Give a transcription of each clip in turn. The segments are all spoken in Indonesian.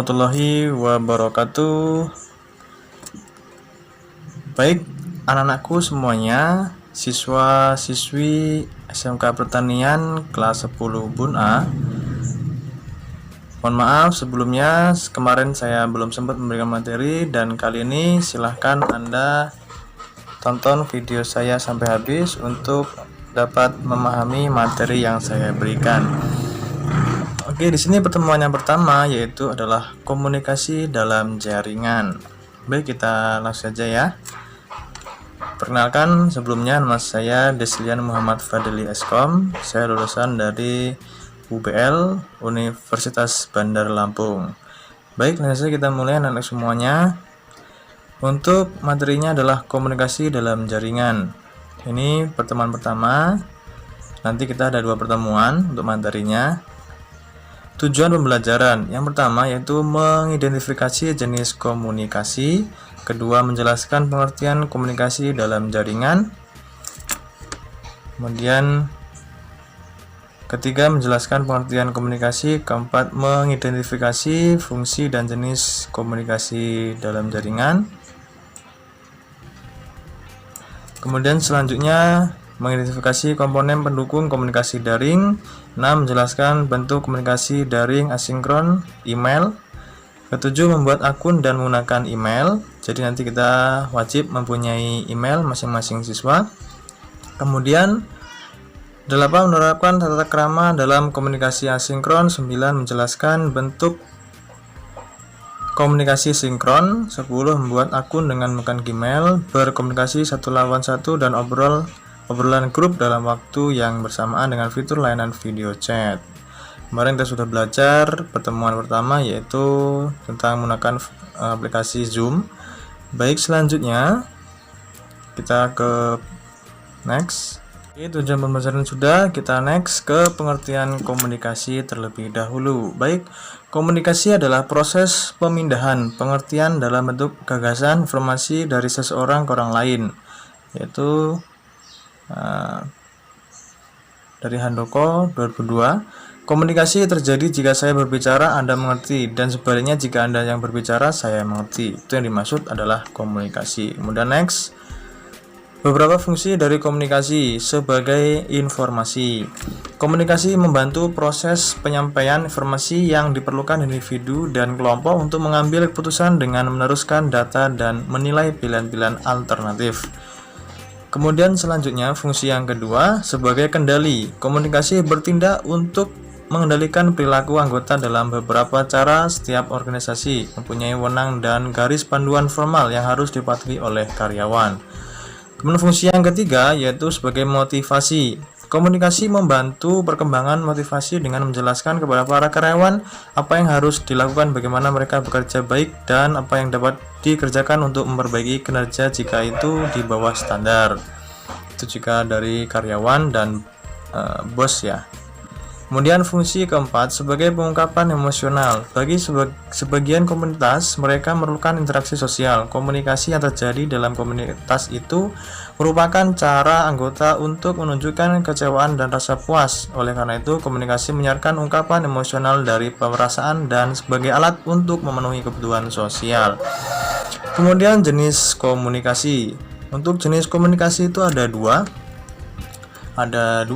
warahmatullahi wabarakatuh. Baik, anak-anakku semuanya, siswa-siswi SMK Pertanian kelas 10 Bun A. Mohon maaf sebelumnya, kemarin saya belum sempat memberikan materi, dan kali ini silahkan Anda tonton video saya sampai habis untuk dapat memahami materi yang saya berikan. Oke, di sini pertemuan yang pertama yaitu adalah komunikasi dalam jaringan. Baik, kita langsung saja ya. Perkenalkan, sebelumnya nama saya Deslian Muhammad Fadli Eskom. Saya lulusan dari UBL Universitas Bandar Lampung. Baik, langsung saja kita mulai anak-anak semuanya. Untuk materinya adalah komunikasi dalam jaringan. Ini pertemuan pertama. Nanti kita ada 2 pertemuan untuk materinya. Tujuan pembelajaran yang pertama yaitu mengidentifikasi jenis komunikasi, kedua menjelaskan pengertian komunikasi dalam jaringan, kemudian ketiga menjelaskan pengertian komunikasi, keempat mengidentifikasi fungsi dan jenis komunikasi dalam jaringan, kemudian selanjutnya mengidentifikasi komponen pendukung komunikasi daring. 6. Menjelaskan bentuk komunikasi daring asinkron, email. Ketujuh, membuat akun dan menggunakan email. Jadi nanti kita wajib mempunyai email masing-masing siswa. Kemudian 8. Menerapkan tata krama dalam komunikasi asinkron. 9. Menjelaskan bentuk komunikasi sinkron. 10. Membuat akun dengan menggunakan Gmail, berkomunikasi 1 lawan 1 dan obrolan grup dalam waktu yang bersamaan dengan fitur layanan video chat. Kemarin kita sudah belajar pertemuan pertama yaitu tentang menggunakan aplikasi Zoom. Baik, selanjutnya kita ke next. Oke, tujuan pembelajaran sudah, kita next ke pengertian komunikasi terlebih dahulu. Baik, komunikasi adalah proses pemindahan pengertian dalam bentuk gagasan informasi dari seseorang ke orang lain, yaitu dari Handoko 2002. Komunikasi terjadi jika saya berbicara Anda mengerti, dan sebaliknya jika Anda yang berbicara saya mengerti. Itu yang dimaksud adalah komunikasi. Kemudian next, beberapa fungsi dari komunikasi sebagai informasi. Komunikasi membantu proses penyampaian informasi yang diperlukan individu dan kelompok untuk mengambil keputusan dengan meneruskan data dan menilai pilihan-pilihan alternatif. Kemudian selanjutnya fungsi yang kedua sebagai kendali. Komunikasi bertindak untuk mengendalikan perilaku anggota dalam beberapa cara. Setiap organisasi mempunyai wewenang dan garis panduan formal yang harus dipatuhi oleh karyawan. Kemudian fungsi yang ketiga yaitu sebagai motivasi. Komunikasi membantu perkembangan motivasi dengan menjelaskan kepada para karyawan apa yang harus dilakukan, bagaimana mereka bekerja baik, dan apa yang dapat dikerjakan untuk memperbaiki kinerja jika itu di bawah standar. Itu jika dari karyawan dan bos ya. Kemudian fungsi keempat sebagai pengungkapan emosional. Bagi sebagian komunitas, mereka memerlukan interaksi sosial. Komunikasi yang terjadi dalam komunitas itu merupakan cara anggota untuk menunjukkan kecewaan dan rasa puas. Oleh karena itu, komunikasi menyiarkan ungkapan emosional dari perasaan dan sebagai alat untuk memenuhi kebutuhan sosial. Kemudian jenis komunikasi. Untuk jenis komunikasi itu ada dua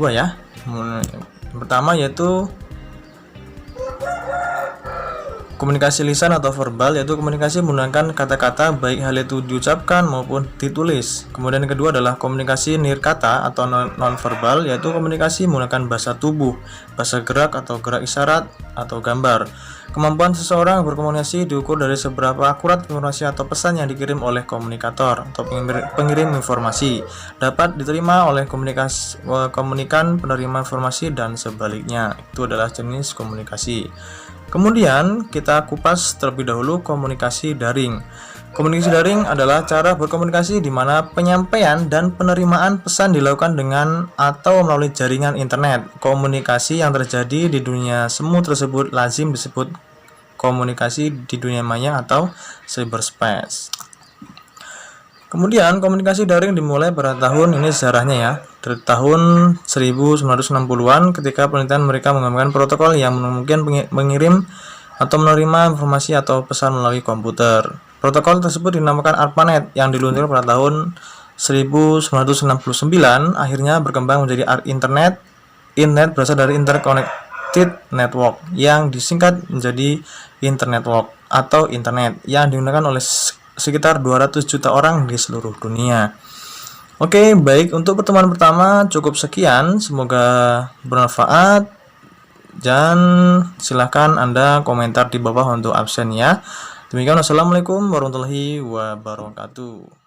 ya. Yang pertama yaitu komunikasi lisan atau verbal, yaitu komunikasi menggunakan kata-kata baik hal itu diucapkan maupun ditulis. Kemudian yang kedua adalah komunikasi nirkata atau non-verbal, yaitu komunikasi menggunakan bahasa tubuh, bahasa gerak atau gerak isyarat atau gambar. Kemampuan seseorang berkomunikasi diukur dari seberapa akurat informasi atau pesan yang dikirim oleh komunikator atau pengirim informasi, dapat diterima oleh komunikan penerima informasi dan sebaliknya. Itu adalah jenis komunikasi. Kemudian kita kupas terlebih dahulu komunikasi daring. Komunikasi daring adalah cara berkomunikasi di mana penyampaian dan penerimaan pesan dilakukan dengan atau melalui jaringan internet. Komunikasi yang terjadi di dunia semu tersebut lazim disebut komunikasi di dunia maya atau cyberspace. Kemudian komunikasi daring dimulai pada tahun ini sejarahnya ya, dari tahun 1960-an ketika penelitian mereka mengembangkan protokol yang memungkinkan mengirim atau menerima informasi atau pesan melalui komputer. Protokol tersebut dinamakan ARPANET yang diluncurkan pada tahun 1969, akhirnya berkembang menjadi Internet. Internet berasal dari Interconnected Network yang disingkat menjadi Internet Network atau Internet yang digunakan oleh sekitar 200 juta orang di seluruh dunia. Oke, baik, untuk pertemuan pertama cukup sekian, semoga bermanfaat dan silahkan Anda komentar di bawah untuk absen ya. Demikian, wassalamualaikum warahmatullahi wabarakatuh.